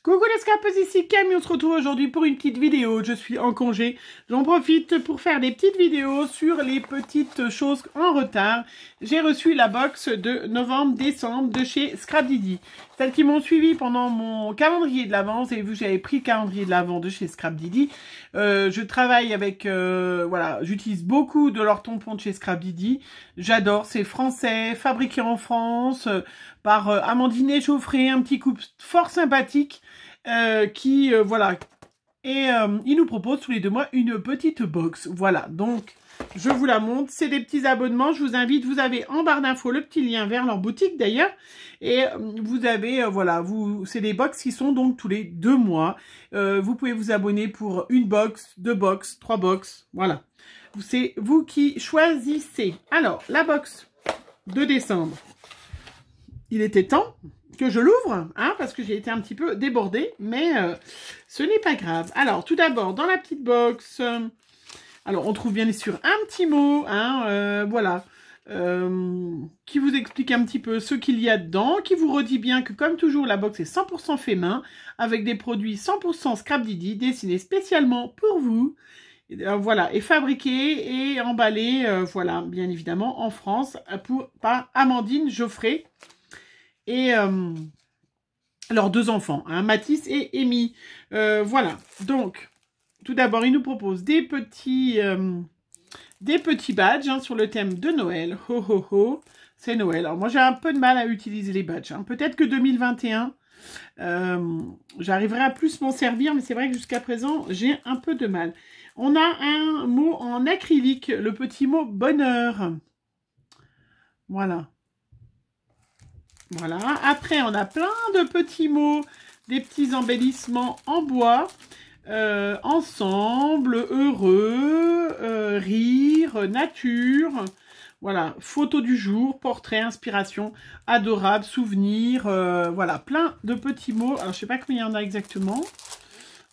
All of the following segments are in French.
Coucou les scrapeuses, ici Camille, on se retrouve aujourd'hui pour une petite vidéo. Je suis en congé, j'en profite pour faire des petites vidéos sur les petites choses en retard. J'ai reçu la box de novembre-décembre de chez Scrapdiddy. Celles qui m'ont suivi pendant mon calendrier de l'Avent, vous avez vu, j'avais pris le calendrier de l'Avent de chez Scrapdiddy. Je travaille avec, voilà, j'utilise beaucoup de leurs tampons de chez Scrapdiddy. J'adore, c'est français, fabriqué en France, par Amandine et Geoffrey, un petit couple fort sympathique. Voilà, et il nous propose tous les 2 mois une petite box. Voilà, donc je vous la montre, c'est des petits abonnements. Je vous invite, vous avez en barre d'infos le petit lien vers leur boutique d'ailleurs, et vous avez voilà, c'est des box qui sont donc tous les 2 mois. Vous pouvez vous abonner pour une box, 2 box, 3 box, voilà, c'est vous qui choisissez. Alors la box de décembre, il était temps que je l'ouvre, hein, parce que j'ai été un petit peu débordée, mais ce n'est pas grave. Alors, tout d'abord, dans la petite box, alors on trouve bien sûr un petit mot, hein, voilà, qui vous explique un petit peu ce qu'il y a dedans, qui vous redit bien que, comme toujours, la box est 100% fait main, avec des produits 100% Scrapdiddy, dessinés spécialement pour vous. Voilà, et fabriqué et emballé, voilà, bien évidemment, en France, par Amandine Geoffrey et leurs 2 enfants, hein, Mathis et Amy. Voilà, donc, tout d'abord, ils nous proposent des petits badges, hein, sur le thème de Noël. Ho, ho, ho, c'est Noël. Alors, moi, j'ai un peu de mal à utiliser les badges, hein. Peut-être que 2021, j'arriverai à plus m'en servir, mais c'est vrai que jusqu'à présent, j'ai un peu de mal. On a un mot en acrylique, le petit mot bonheur. Voilà. Voilà. Après, on a plein de petits mots, des petits embellissements en bois. Ensemble, heureux, rire, nature. Voilà. Photo du jour, portrait, inspiration, adorable, souvenir. Voilà. Plein de petits mots. Alors, je sais pas combien il y en a exactement.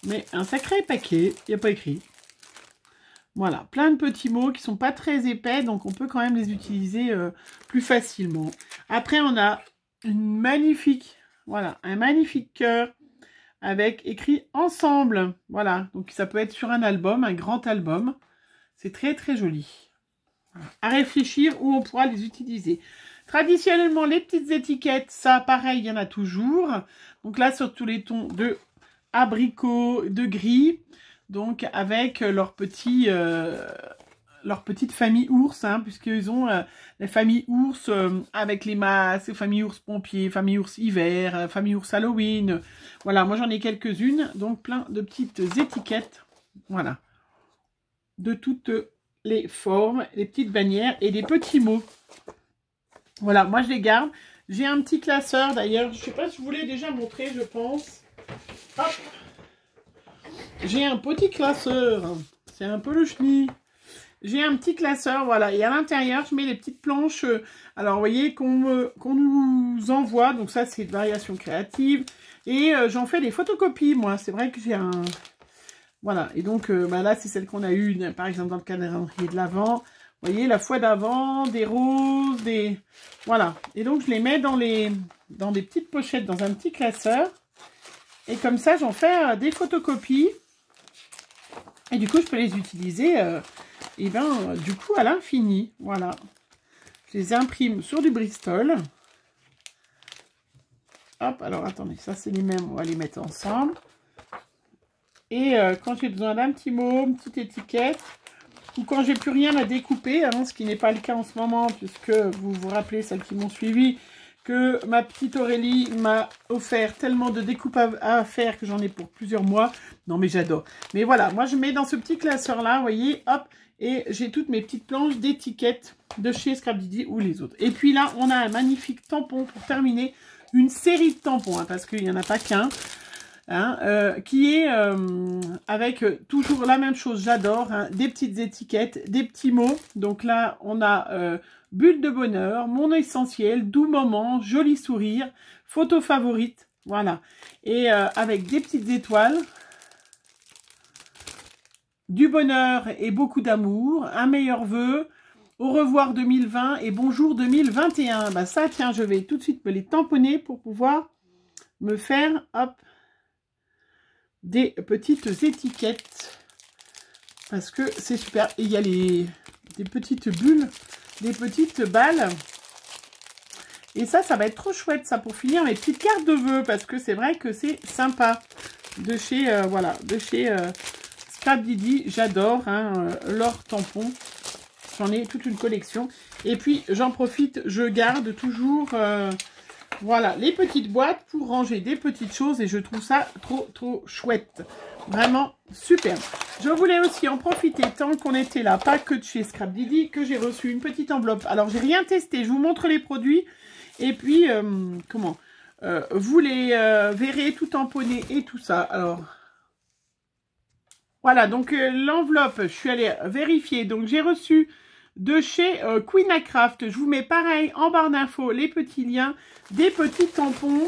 Mais un sacré paquet. Il n'y a pas écrit. Voilà, plein de petits mots qui sont pas très épais, donc on peut quand même les utiliser plus facilement. Après, on a une magnifique, voilà, un magnifique cœur avec écrit ensemble. Voilà, donc ça peut être sur un album, un grand album. C'est très très joli. Voilà. À réfléchir où on pourra les utiliser. Traditionnellement, les petites étiquettes, ça pareil, il y en a toujours. Donc là, sur tous les tons de abricot, de gris. Donc avec leur petite famille ours, hein, puisqu'ils ont les familles ours avec les masques, famille ours pompier, famille ours hiver, famille ours Halloween. Voilà, moi j'en ai quelques-unes, donc plein de petites étiquettes, voilà, de toutes les formes, les petites bannières et des petits mots. Voilà, moi je les garde. J'ai un petit classeur d'ailleurs, je ne sais pas si je vous l'ai déjà montré, je pense. Hop. J'ai un petit classeur, c'est un peu le chenille. J'ai un petit classeur, voilà, et à l'intérieur, je mets les petites planches, alors vous voyez, qu'on nous envoie, donc ça c'est de variation créative, et j'en fais des photocopies, moi, c'est vrai que j'ai un... Voilà, et donc là, c'est celle qu'on a eue, par exemple, dans le calendrier de l'Avent, vous voyez, la fois d'avant, des roses, des... Voilà, et donc je les mets dans des petites pochettes, dans un petit classeur, et comme ça, j'en fais des photocopies. Et du coup, je peux les utiliser, et ben, du coup, à l'infini. Voilà. Je les imprime sur du Bristol. Hop, alors attendez, ça c'est les mêmes, on va les mettre ensemble. Et quand j'ai besoin d'un petit mot, une petite étiquette, ou quand j'ai plus rien à découper, hein, ce qui n'est pas le cas en ce moment, puisque vous vous rappelez, celles qui m'ont suivi, que ma petite Aurélie m'a offert tellement de découpes à faire que j'en ai pour plusieurs mois. Non, mais j'adore. Mais voilà, moi, je mets dans ce petit classeur-là, vous voyez, hop, et j'ai toutes mes petites planches d'étiquettes de chez Scrapdiddy ou les autres. Et puis là, on a un magnifique tampon pour terminer une série de tampons, hein, parce qu'il n'y en a pas qu'un, hein, qui est avec toujours la même chose, j'adore, hein, des petites étiquettes, des petits mots. Donc là, on a... bulle de bonheur, mon essentiel, doux moment, joli sourire, photo favorite, voilà. Et avec des petites étoiles, du bonheur et beaucoup d'amour, un meilleur vœu, au revoir 2020 et bonjour 2021. Bah ça, tiens, je vais tout de suite me les tamponner pour pouvoir me faire, hop, des petites étiquettes. Parce que c'est super. Et il y a des petites bulles, des petites balles. Et ça va être trop chouette, ça, pour finir mes petites cartes de vœux. Parce que c'est vrai que c'est sympa. De chez, voilà, de chez Scrapdiddy. J'adore, hein, leur tampon. J'en ai toute une collection. Et puis, j'en profite, je garde toujours, voilà, les petites boîtes pour ranger des petites choses. Et je trouve ça trop chouette. Vraiment super. Je voulais aussi en profiter, tant qu'on était là, pas que de chez Scrapdiddy, que j'ai reçu une petite enveloppe. Alors, j'ai rien testé. Je vous montre les produits. Et puis, vous les verrez tout tamponnés et tout ça. Alors, voilà, donc l'enveloppe, je suis allée vérifier. Donc, j'ai reçu de chez Queen-A-Craft. Je vous mets pareil en barre d'infos les petits liens, des petits tampons.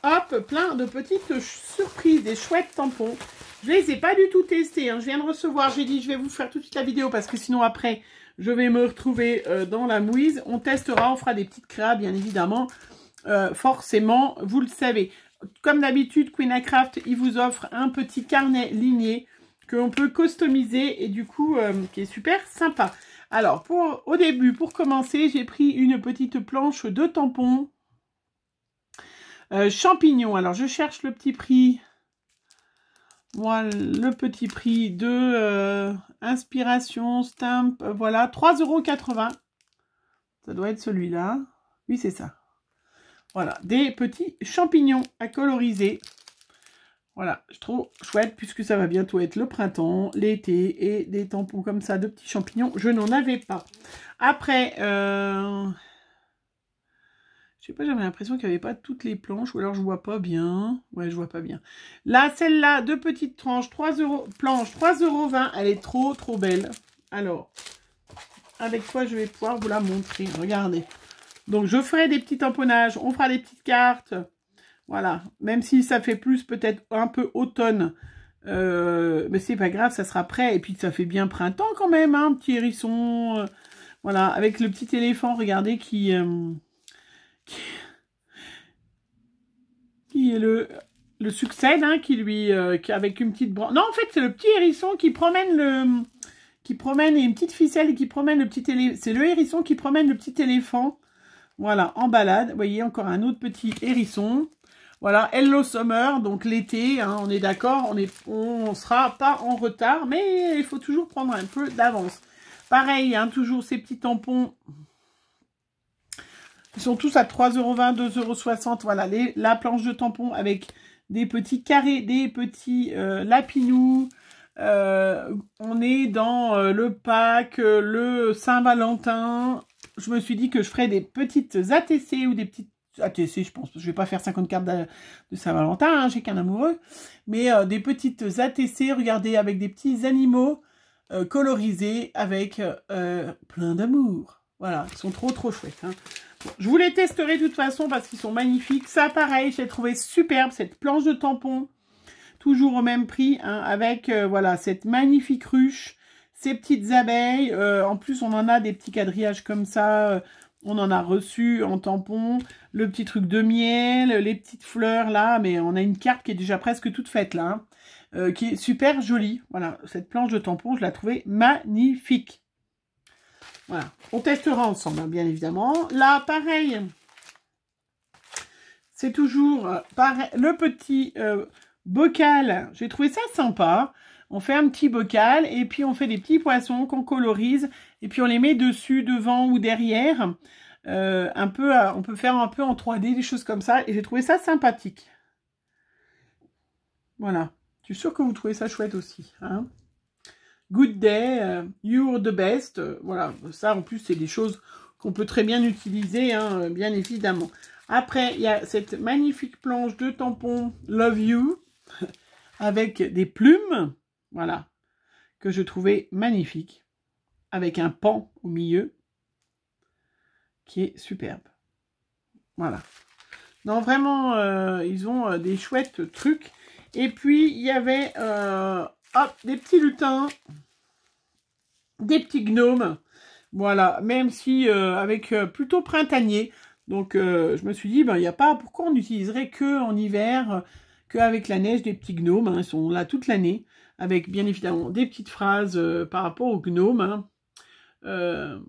Hop, plein de petites surprises, des chouettes tampons. Je les ai pas du tout testés, hein. Je viens de recevoir, j'ai dit je vais vous faire tout de suite la vidéo parce que sinon après, je vais me retrouver dans la mouise. On testera, on fera des petites créas, bien évidemment. Forcément, vous le savez. Comme d'habitude, Queen-A-Craft, il vous offre un petit carnet ligné que l'on peut customiser et du coup, qui est super sympa. Alors, au début, pour commencer, j'ai pris une petite planche de tampons. Champignons. Alors, je cherche le petit prix. Voilà, le petit prix de Inspiration, Stamp. Voilà, 3,80 €. Ça doit être celui-là. Oui, c'est ça. Voilà, des petits champignons à coloriser. Voilà, je trouve chouette puisque ça va bientôt être le printemps, l'été et des tampons comme ça de petits champignons. Je n'en avais pas. Après, je sais pas, j'avais l'impression qu'il n'y avait pas toutes les planches ou alors je vois pas bien. Ouais, je vois pas bien. Là, celle-là, de petites tranches, 3 €, planche 3,20 €. Elle est trop belle. Alors, avec quoi je vais pouvoir vous la montrer. Regardez. Donc, je ferai des petits tamponnages. On fera des petites cartes. Voilà. Même si ça fait plus peut-être un peu automne. Mais c'est pas grave, ça sera prêt. Et puis, ça fait bien printemps quand même. Hein, petit hérisson. Voilà. Avec le petit éléphant, regardez, qui est le succède, hein, qui avec une petite branche. Non, en fait, c'est le petit hérisson qui promène et une petite ficelle qui promène le petit éléphant. C'est le hérisson qui promène le petit éléphant. Voilà, en balade. Vous voyez, encore un autre petit hérisson. Voilà, Hello Summer, donc l'été, hein, on est d'accord, on sera pas en retard, mais il faut toujours prendre un peu d'avance. Pareil, hein, toujours ces petits tampons. Ils sont tous à 3,20 €, 2,60 €. Voilà, la planche de tampons avec des petits carrés, des petits lapinous. On est dans le Pâques, le Saint-Valentin. Je me suis dit que je ferais des petites ATC ou des petites ATC, je pense. Je vais pas faire 50 cartes de Saint-Valentin, hein, j'ai qu'un amoureux. Mais des petites ATC, regardez, avec des petits animaux colorisés avec plein d'amour. Voilà, ils sont trop chouettes. Hein. Bon, je vous les testerai de toute façon parce qu'ils sont magnifiques. Ça, pareil, j'ai trouvé superbe, cette planche de tampons. Toujours au même prix, hein, avec voilà, cette magnifique ruche, ces petites abeilles. En plus, on en a des petits quadrillages comme ça. On en a reçu en tampon. Le petit truc de miel, les petites fleurs là. Mais on a une carte qui est déjà presque toute faite là. Hein, qui est super jolie. Voilà, cette planche de tampon, je la trouvais magnifique. Voilà, on testera ensemble, hein, bien évidemment. Là, pareil, c'est toujours pareil, le petit bocal. J'ai trouvé ça sympa. On fait un petit bocal et puis on fait des petits poissons qu'on colorise et puis on les met dessus, devant ou derrière. On peut faire un peu en 3D, des choses comme ça. Et j'ai trouvé ça sympathique. Voilà. Je suis sûre que vous trouvez ça chouette aussi. Hein. Good day, you're the best. Voilà, ça en plus c'est des choses qu'on peut très bien utiliser, hein, bien évidemment. Après, il y a cette magnifique planche de tampons Love You avec des plumes, voilà, que je trouvais magnifique, avec un pan au milieu qui est superbe. Voilà. Non, vraiment, ils ont des chouettes trucs. Et puis, il y avait hop, des petits lutins, des petits gnomes. Voilà, même si avec plutôt printanier. Donc, je me suis dit, ben, il n'y a pas, pourquoi on n'utiliserait que en hiver, qu'avec la neige des petits gnomes. Hein. Ils sont là toute l'année, avec bien évidemment des petites phrases par rapport aux gnomes. Hein.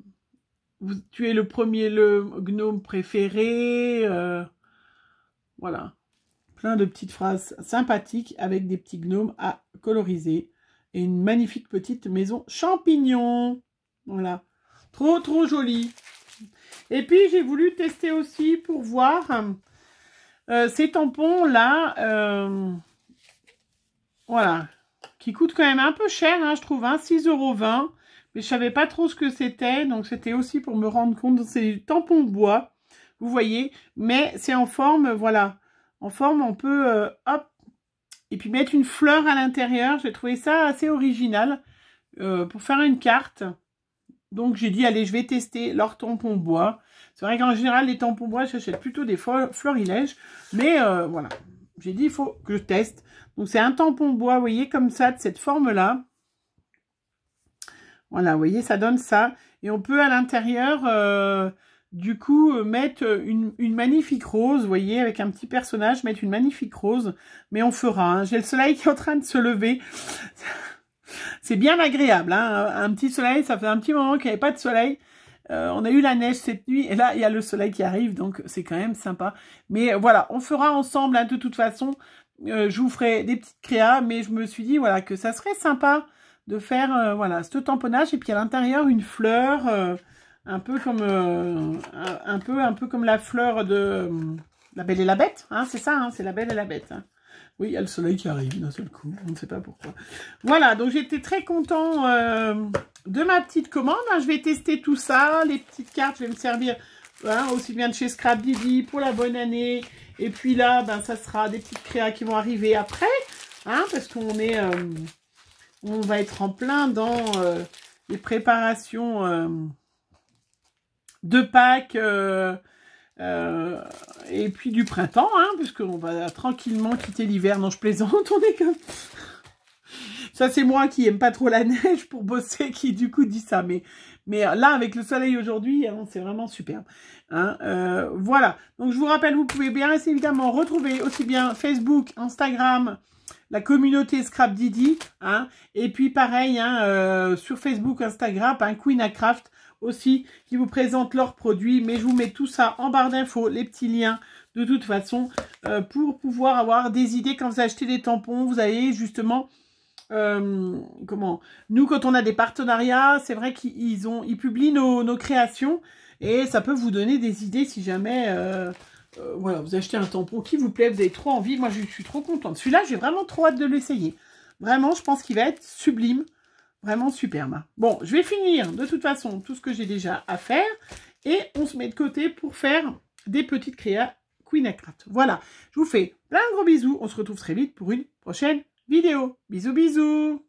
Tu es le gnome préféré. Voilà. Plein de petites phrases sympathiques avec des petits gnomes à coloriser. Et une magnifique petite maison champignon. Voilà. Trop, trop jolie. Et puis, j'ai voulu tester aussi pour voir ces tampons-là. Voilà. Qui coûtent quand même un peu cher, hein, je trouve. Hein, 6,20 €. Mais je savais pas trop ce que c'était. Donc, c'était aussi pour me rendre compte. C'est du tampon bois. Vous voyez. Mais c'est en forme, voilà. En forme, on peut, hop. Et puis mettre une fleur à l'intérieur. J'ai trouvé ça assez original. Pour faire une carte. Donc, j'ai dit, allez, je vais tester leur tampon bois. C'est vrai qu'en général, les tampons bois, j'achète plutôt des florilèges. Mais voilà, j'ai dit, il faut que je teste. Donc, c'est un tampon bois, vous voyez, comme ça, de cette forme-là. Voilà, vous voyez, ça donne ça. Et on peut, à l'intérieur, du coup, mettre une magnifique rose, vous voyez, avec un petit personnage, mettre une magnifique rose. Mais on fera, hein. J'ai le soleil qui est en train de se lever. C'est bien agréable, hein, un petit soleil, ça fait un petit moment qu'il n'y avait pas de soleil. On a eu la neige cette nuit, et là, il y a le soleil qui arrive, donc c'est quand même sympa. Mais voilà, on fera ensemble, hein, de toute façon. Je vous ferai des petites créas, mais je me suis dit, voilà, que ça serait sympa de faire, voilà, ce tamponnage. Et puis à l'intérieur, une fleur, un peu comme la fleur de La Belle et la Bête, hein, c'est ça, hein, c'est La Belle et la Bête, hein. Oui, il y a le soleil qui arrive d'un seul coup, on ne sait pas pourquoi. Voilà, donc j'étais très content de ma petite commande. Hein. Je vais tester tout ça, les petites cartes, je vais me servir hein, aussi bien de chez Scrap Didi pour la bonne année. Et puis là, ben, ça sera des petites créas qui vont arriver après, hein, parce qu'on est, on va être en plein dans les préparations de Pâques. Et puis du printemps, hein, puisqu'on va tranquillement quitter l'hiver. Non, je plaisante, on est comme... Ça, c'est moi qui aime pas trop la neige pour bosser, qui du coup dit ça. Mais là, avec le soleil aujourd'hui, hein, c'est vraiment superbe. Hein, voilà. Donc, je vous rappelle, vous pouvez bien évidemment retrouver aussi bien Facebook, Instagram, la communauté Scrap Didi. Hein, et puis, pareil, hein, sur Facebook, Instagram, hein, Queen à Craft aussi, qui vous présente leurs produits. Mais je vous mets tout ça en barre d'infos, les petits liens, de toute façon, pour pouvoir avoir des idées quand vous achetez des tampons. Vous avez justement... nous, quand on a des partenariats, c'est vrai qu'ils publient nos créations et ça peut vous donner des idées si jamais voilà, vous achetez un tampon qui vous plaît, vous avez trop envie. Moi, je suis trop contente. Celui-là, j'ai vraiment trop hâte de l'essayer. Vraiment, je pense qu'il va être sublime. Vraiment superbe. Bon, je vais finir de toute façon tout ce que j'ai déjà à faire et on se met de côté pour faire des petites créas Queen à Craft. Voilà, je vous fais plein de gros bisous. On se retrouve très vite pour une prochaine vidéo. Bisous, bisous.